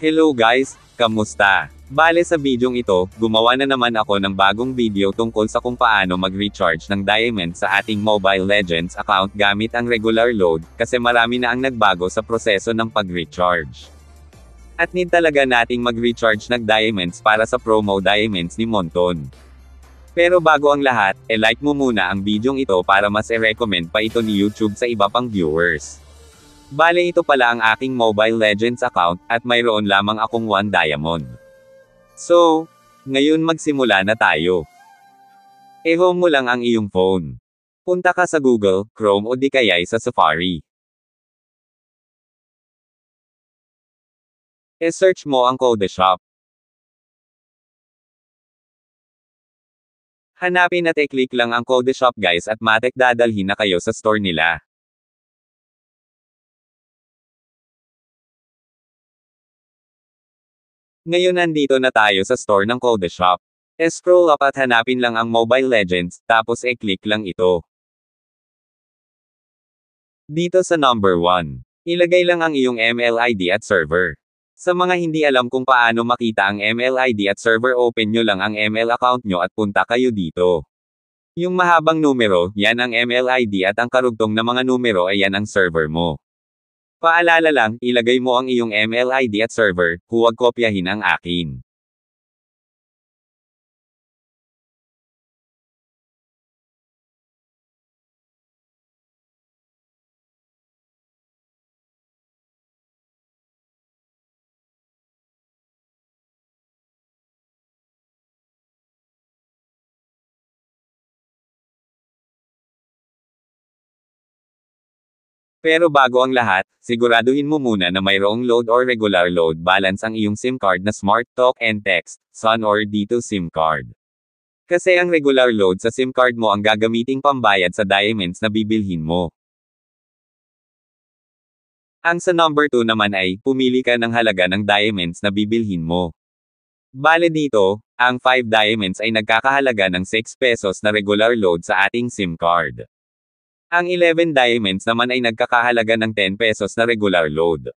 Hello guys, kamusta? Bale sa bidyong ito, gumawa na naman ako ng bagong video tungkol sa kung paano mag-recharge ng diamond sa ating Mobile Legends account gamit ang regular load, kasi marami na ang nagbago sa proseso ng pag-recharge. At need talaga nating mag-recharge ng diamonds para sa promo diamonds ni Monton. Pero bago ang lahat, like mo muna ang bidyong ito para mas i-recommend pa ito ni YouTube sa iba pang viewers. Bale ito pala ang aking Mobile Legends account, at mayroon lamang akong 1 diamond. So, ngayon magsimula na tayo. I-home mo lang ang iyong phone. Punta ka sa Google, Chrome o di kaya'y sa Safari. I-search mo ang Codeshop. Hanapin at i-click lang ang Codeshop guys at matik dadalhin na kayo sa store nila. Ngayon nandito na tayo sa store ng Codeshop. Scroll up at hanapin lang ang Mobile Legends, tapos i-click lang ito. Dito sa number 1, ilagay lang ang iyong ML ID at server. Sa mga hindi alam kung paano makita ang ML ID at server, open nyo lang ang ML account nyo at punta kayo dito. Yung mahabang numero, yan ang ML ID at ang karugtong na mga numero ay yan ang server mo. Paalala lang, ilagay mo ang iyong ML ID at server, huwag kopyahin ang akin. Pero bago ang lahat, siguraduhin mo muna na mayroong load or regular load balance ang iyong SIM card na Smart Talk and Text, SUN or Dito SIM card. Kasi ang regular load sa SIM card mo ang gagamiting pambayad sa diamonds na bibilhin mo. Ang sa number 2 naman ay, pumili ka ng halaga ng diamonds na bibilhin mo. Bale dito, ang 5 diamonds ay nagkakahalaga ng 6 pesos na regular load sa ating SIM card. Ang 11 diamonds naman ay nagkakahalaga ng 10 pesos na regular load.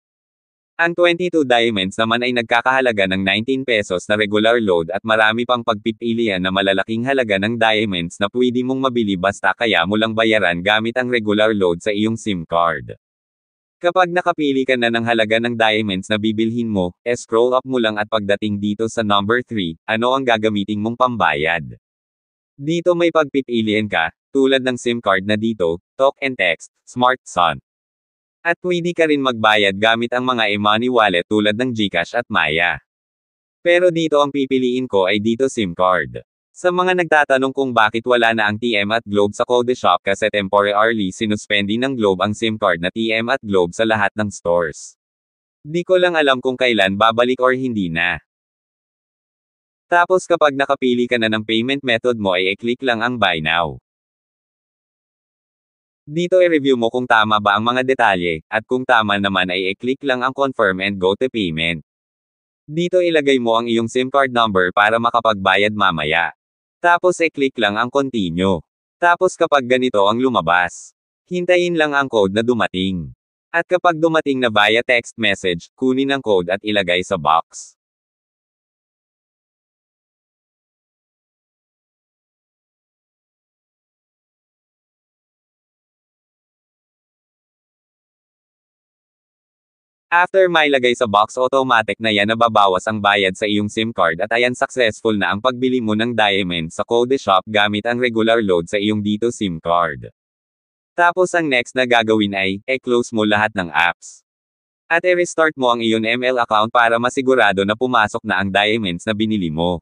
Ang 22 diamonds naman ay nagkakahalaga ng 19 pesos na regular load at marami pang pagpipilian na malalaking halaga ng diamonds na pwede mong mabili basta kaya mo lang bayaran gamit ang regular load sa iyong SIM card. Kapag nakapili ka na ng halaga ng diamonds na bibilhin mo, scroll up mo lang at pagdating dito sa number 3, ano ang gagamitin mong pambayad. Dito may pagpipilian ka, tulad ng SIM card na dito, Talk and Text, Smart SUN. At pwede ka rin magbayad gamit ang mga e-money wallet tulad ng GCash at Maya. Pero dito ang pipiliin ko ay dito SIM card. Sa mga nagtatanong kung bakit wala na ang TM at Globe sa Codeshop, kasi temporarily sinuspending ng Globe ang SIM card na TM at Globe sa lahat ng stores. Di ko lang alam kung kailan babalik or hindi na. Tapos kapag nakapili ka na ng payment method mo ay i-click lang ang Buy Now. Dito i-review mo kung tama ba ang mga detalye, at kung tama naman ay i-click lang ang Confirm and Go to Payment. Dito ilagay mo ang iyong SIM card number para makapagbayad mamaya. Tapos i-click lang ang Continue. Tapos kapag ganito ang lumabas, hintayin lang ang code na dumating. At kapag dumating na via text message, kunin ang code at ilagay sa box. After mailagay sa box, automatic na yan nababawas ang bayad sa iyong SIM card at ayan successful na ang pagbili mo ng diamond sa Codeshop gamit ang regular load sa iyong dito SIM card. Tapos ang next na gagawin ay, i-close mo lahat ng apps. At i-restart mo ang iyong ML account para masigurado na pumasok na ang diamonds na binili mo.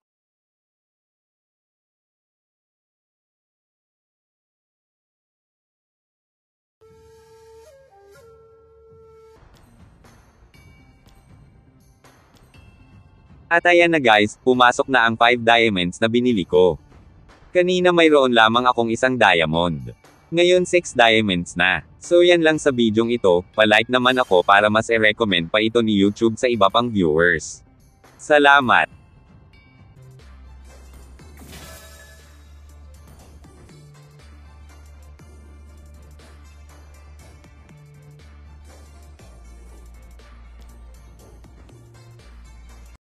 At ayan na guys, pumasok na ang 5 diamonds na binili ko. Kanina mayroon lamang akong isang diamond. Ngayon 6 diamonds na. So yan lang sa bidyong ito, palike naman ako para mas i-recommend pa ito ni YouTube sa iba pang viewers. Salamat!